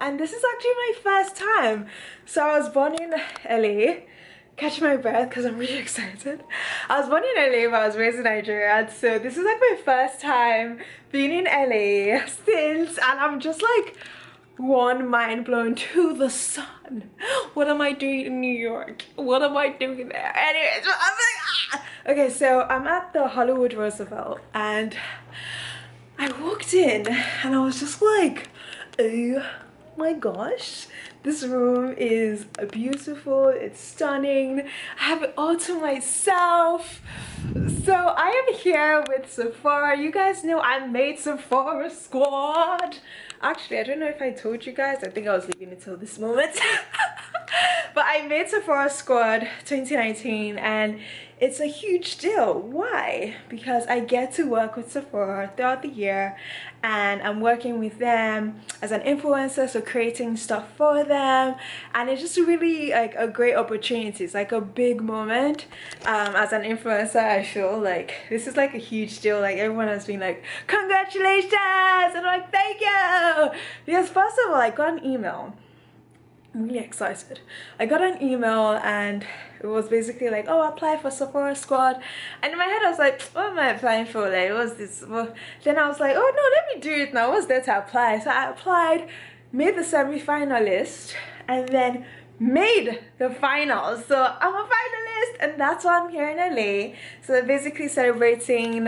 and this is actually my first time. So I was born in LA. Catch my breath because I'm really excited. I was born in LA, but I was raised in Nigeria, so this is like my first time being in LA since, and I'm just like one, mind blown to the sun. What am I doing in New York? What am I doing there? Anyways, I'm like, ah! Okay, so I'm at the Hollywood Roosevelt, and I walked in and I was just like, oh my gosh, this room is beautiful, it's stunning, I have it all to myself. So I am here with Sephora. You guys know I made Sephora squad. Actually, I don't know if I told you guys, I think I was leaving until this moment. But I made Sephora squad 2019, and it's a huge deal. Why? Because I get to work with Sephora throughout the year, and I'm working with them as an influencer, so creating stuff for them, and it's just really like a great opportunity. It's like a big moment. As an influencer, I feel like this is like a huge deal. Like everyone has been like, congratulations, and I'm like, thank you, because first of all, I got an email. I'm really excited. I got an email and it was basically like, oh, apply for Sephora squad, and in my head I was like, what am I applying for? Like, what's this? Well, then I was like, oh no, let me do it now. What's there to apply? So I applied, made the semi-finalist, and then made the finals. So I'm a finalist, and that's why I'm here in LA. So basically celebrating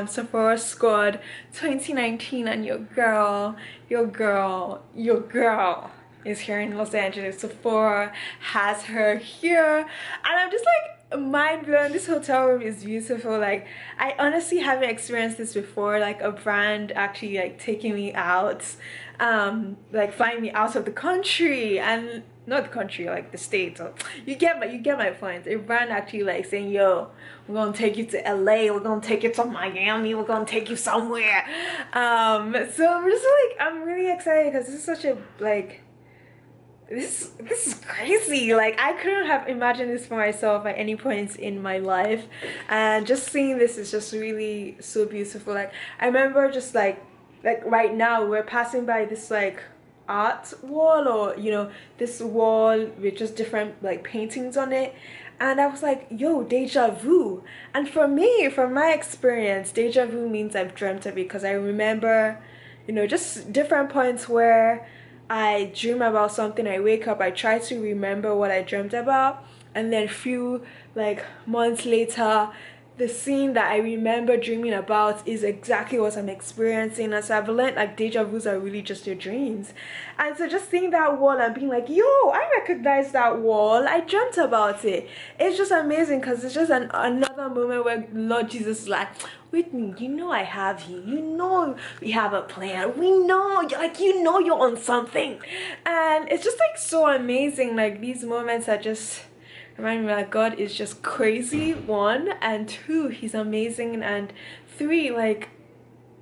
Sephora squad 2019, and your girl is here in Los Angeles. Sephora has her here, and I'm just like mind blown. This hotel room is beautiful. Like, I honestly haven't experienced this before, like a brand actually like taking me out, like flying me out of the country, and not the country, like the states. So you get my point. A brand actually like saying, yo, we're gonna take you to LA, we're gonna take you to Miami, we're gonna take you somewhere. So I'm just like, I'm really excited because this is such a like, this is crazy. Like, I couldn't have imagined this for myself at any point in my life, and just seeing this is just really so beautiful. Like, I remember just like right now we're passing by this like art wall, or you know, this wall with just different like paintings on it, and I was like, yo, deja vu. And for me, from my experience, deja vu means I've dreamt of it, because I remember, you know, just different points where I dream about something, I wake up, I try to remember what I dreamt about, and then few like months later, the scene that I remember dreaming about is exactly what I'm experiencing. And so I've learned like deja vus are really just your dreams. And so just seeing that wall and being like, yo, I recognize that wall, I dreamt about it. It's just amazing, because it's just another moment where Lord Jesus is like, Whitney, you know I have you. You know we have a plan. We know, like, you know you're on something. And it's just like so amazing. Like, these moments are just remind me that God is just crazy, one, and two, he's amazing, and three, like,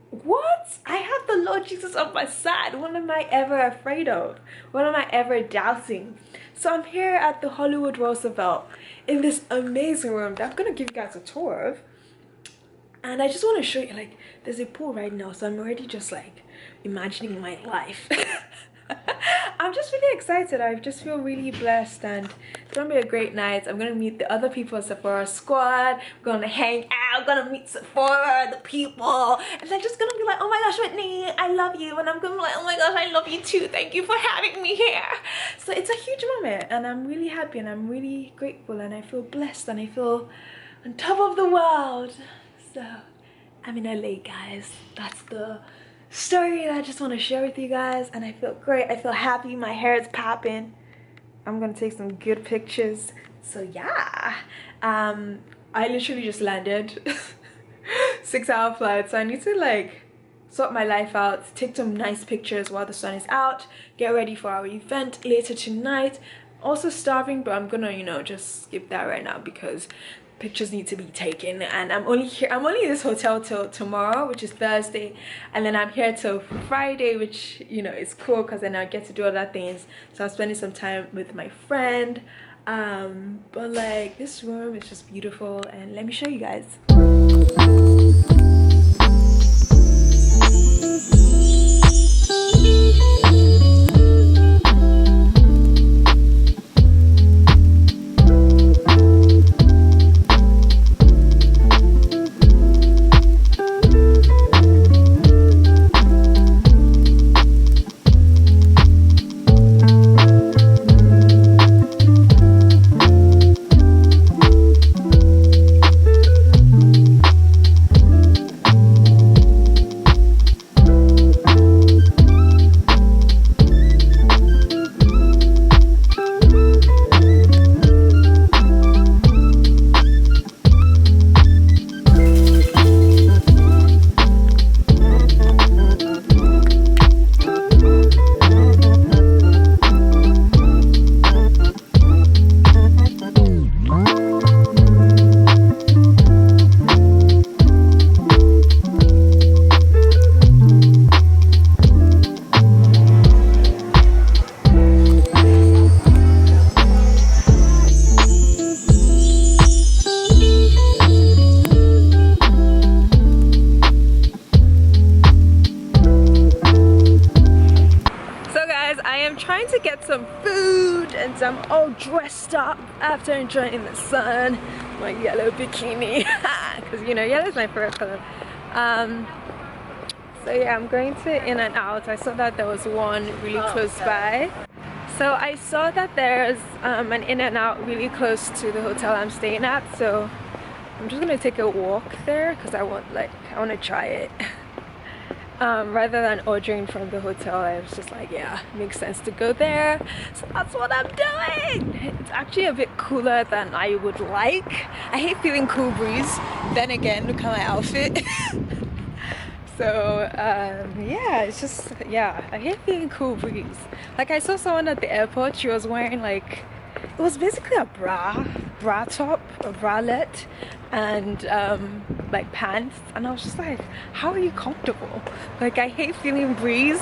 what? I have the Lord Jesus on my side. What am I ever afraid of? What am I ever doubting? So I'm here at the Hollywood Roosevelt in this amazing room that I'm gonna give you guys a tour of, and I just want to show you, like, there's a pool right now, so I'm already just like imagining my life. I'm just really excited. I just feel really blessed, and it's gonna be a great night. I'm gonna meet the other people at Sephora squad. We're gonna hang out, gonna meet Sephora, the people, and they're just gonna be like, oh my gosh, Whitney, I love you, and I'm gonna be like, oh my gosh, I love you too, thank you for having me here. So it's a huge moment, and I'm really happy, and I'm really grateful, and I feel blessed, and I feel on top of the world. So I'm in LA, guys. That's the story that I just want to share with you guys, and I feel great. I feel happy. My hair is popping. I'm gonna take some good pictures. So yeah, I literally just landed 6-hour flight, so I need to like sort my life out, take some nice pictures while the sun is out, get ready for our event later tonight. Also starving, but I'm gonna, you know, just skip that right now because pictures need to be taken, and I'm only in this hotel till tomorrow, which is Thursday, and then I'm here till Friday, which, you know, is cool because then I get to do other things. So I'm spending some time with my friend, but like, this room is just beautiful, and let me show you guys. I'm trying to get some food, and so I'm all dressed up after enjoying the sun. My yellow bikini, because you know yellow is my favorite color. So yeah, I'm going to In-N-Out. I saw that there was one really close by. So I saw that there's an In-N-Out really close to the hotel I'm staying at. So I'm just gonna take a walk there because I want to try it. Rather than ordering from the hotel, I was just like, yeah, makes sense to go there. So that's what I'm doing. It's actually a bit cooler than I would like. I hate feeling cool breeze. Then again, look at my outfit. So yeah, it's just, yeah, I hate feeling cool breeze. Like I saw someone at the airport, she was wearing like, it was basically a bra top, a bralette, and like pants, and I was just like, how are you comfortable? Like I hate feeling breeze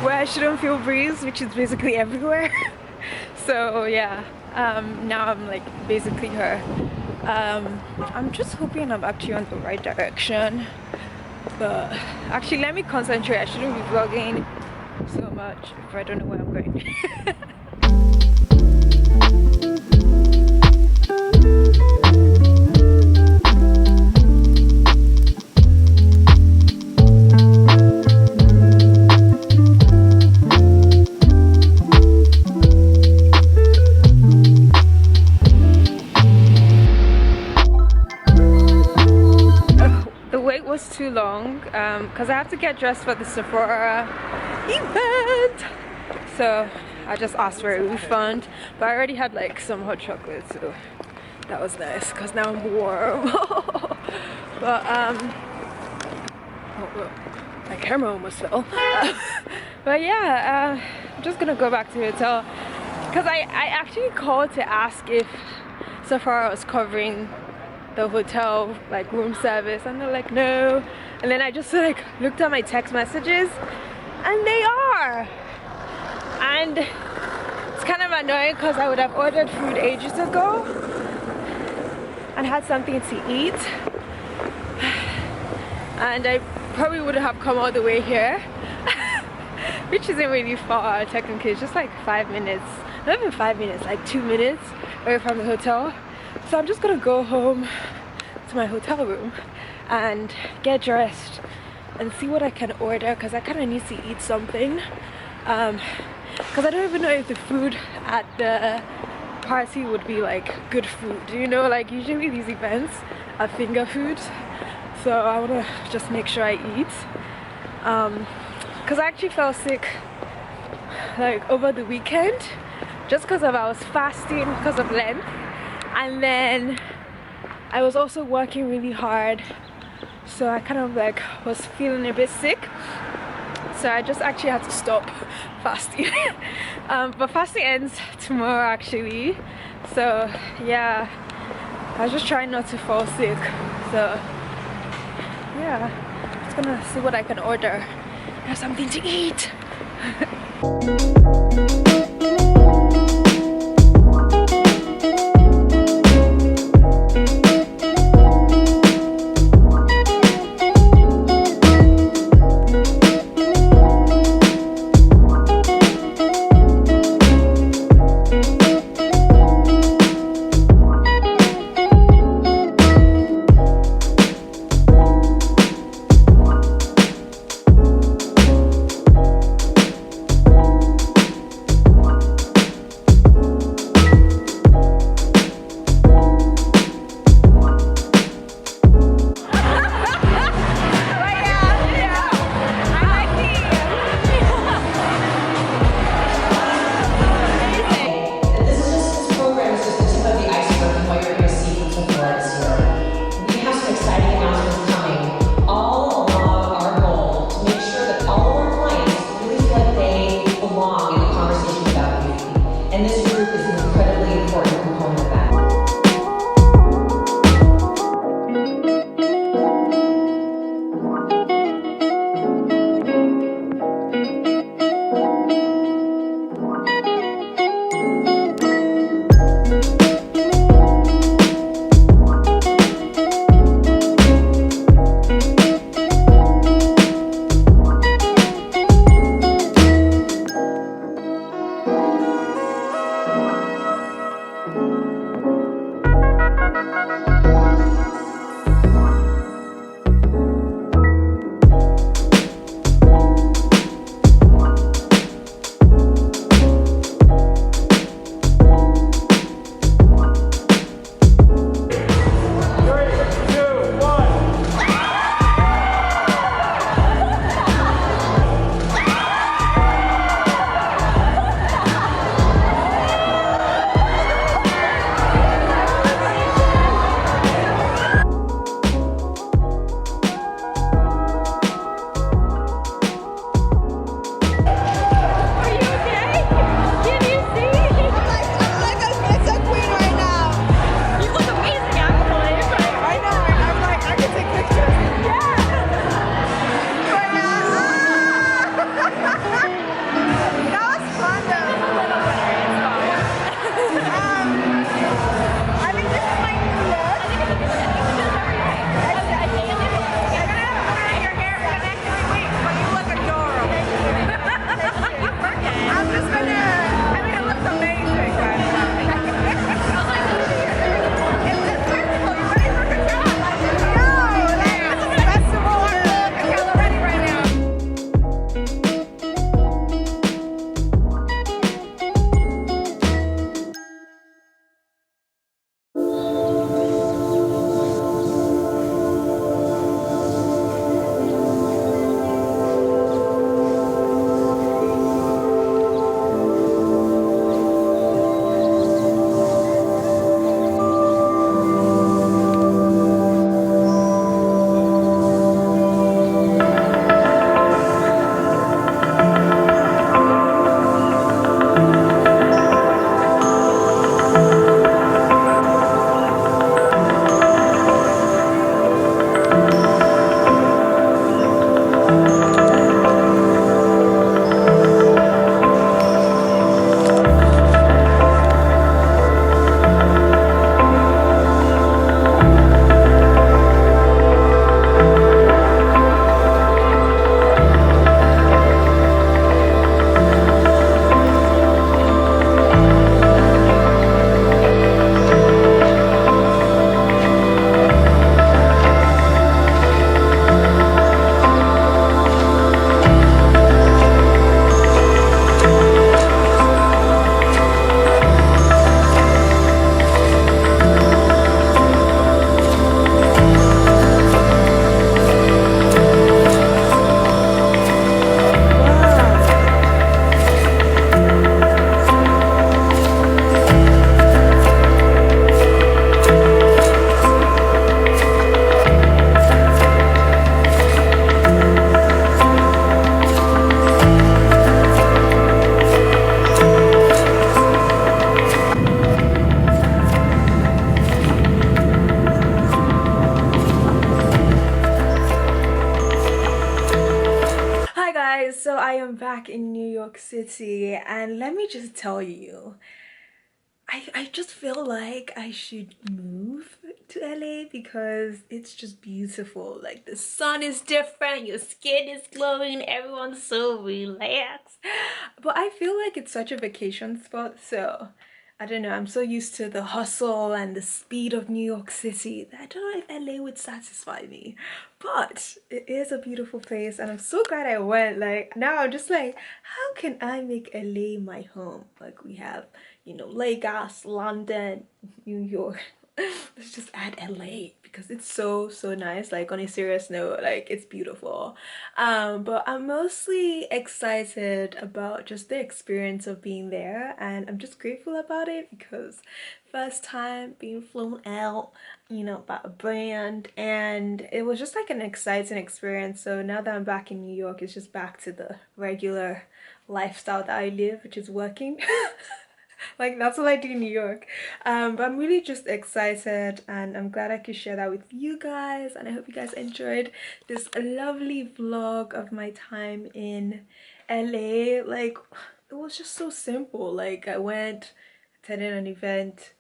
where I shouldn't feel breeze, which is basically everywhere. So yeah, now I'm like basically her. I'm just hoping I'm actually on the right direction. But actually, let me concentrate. I shouldn't be vlogging so much if I don't know where I'm going. Too long because I have to get dressed for the Sephora event, so I just asked for a refund, but I already had like some hot chocolate, so that was nice because now I'm warm. But oh, my camera almost fell. But yeah, I'm just gonna go back to the hotel because I actually called to ask if Sephora was covering the hotel like room service, and they're like no, and then I just like looked at my text messages and they are, and it's kind of annoying because I would have ordered food ages ago and had something to eat, and I probably would have come all the way here which isn't really far technically. It's just like 5 minutes, not even 5 minutes, like 2 minutes away from the hotel. So I'm just gonna go home to my hotel room and get dressed and see what I can order because I kind of need to eat something, because I don't even know if the food at the party would be like good food, you know, like usually these events are finger food, so I want to just make sure I eat, because I actually fell sick like over the weekend just because I was fasting because of Lent. And then I was also working really hard, so I kind of like was feeling a bit sick, so I just actually had to stop fasting. But fasting ends tomorrow actually, so yeah, I was just trying not to fall sick. So yeah, just gonna see what I can order. Have something to eat. York City, and let me just tell you, I just feel like I should move to LA because it's just beautiful. Like the sun is different, your skin is glowing, everyone's so relaxed. But I feel like it's such a vacation spot, so I don't know, I'm so used to the hustle and the speed of New York City that I don't know if LA would satisfy me. But it is a beautiful place and I'm so glad I went. Like now I'm just like, how can I make LA my home? Like we have, you know, Lagos, London, New York. Let's just add LA because it's so nice. Like on a serious note, like it's beautiful. But I'm mostly excited about just the experience of being there, and I'm just grateful about it because first time being flown out, you know, by a brand, and it was just like an exciting experience. So now that I'm back in New York, it's just back to the regular lifestyle that I live, which is working. Like that's what I do in New York. But I'm really just excited and I'm glad I could share that with you guys, and I hope you guys enjoyed this lovely vlog of my time in LA. Like it was just so simple. Like I went, attended an event,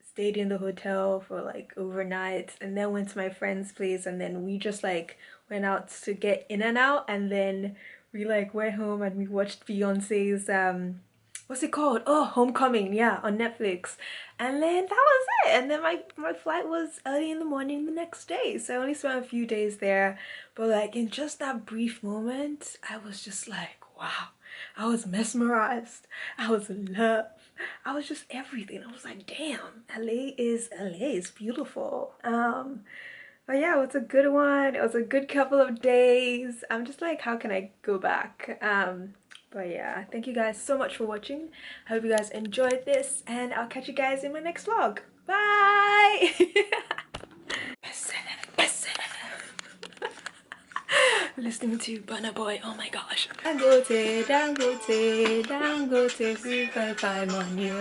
stayed in the hotel for like overnight, and then went to my friend's place, and then we just like went out to get in and out, and then we like went home and we watched Beyonce's what's it called? Oh, Homecoming, yeah, on Netflix. And then that was it. And then my flight was early in the morning the next day. So I only spent a few days there. But like in just that brief moment, I was just like, wow. I was mesmerized. I was in love. I was just everything. I was like, damn, LA is beautiful. But yeah, it was a good one. It was a good couple of days. I'm just like, how can I go back? But yeah, thank you guys so much for watching. I hope you guys enjoyed this, and I'll catch you guys in my next vlog. Bye! Listening to Burna Boy, oh my gosh. Dangote, Dangote, Dangote, 3.5 on you.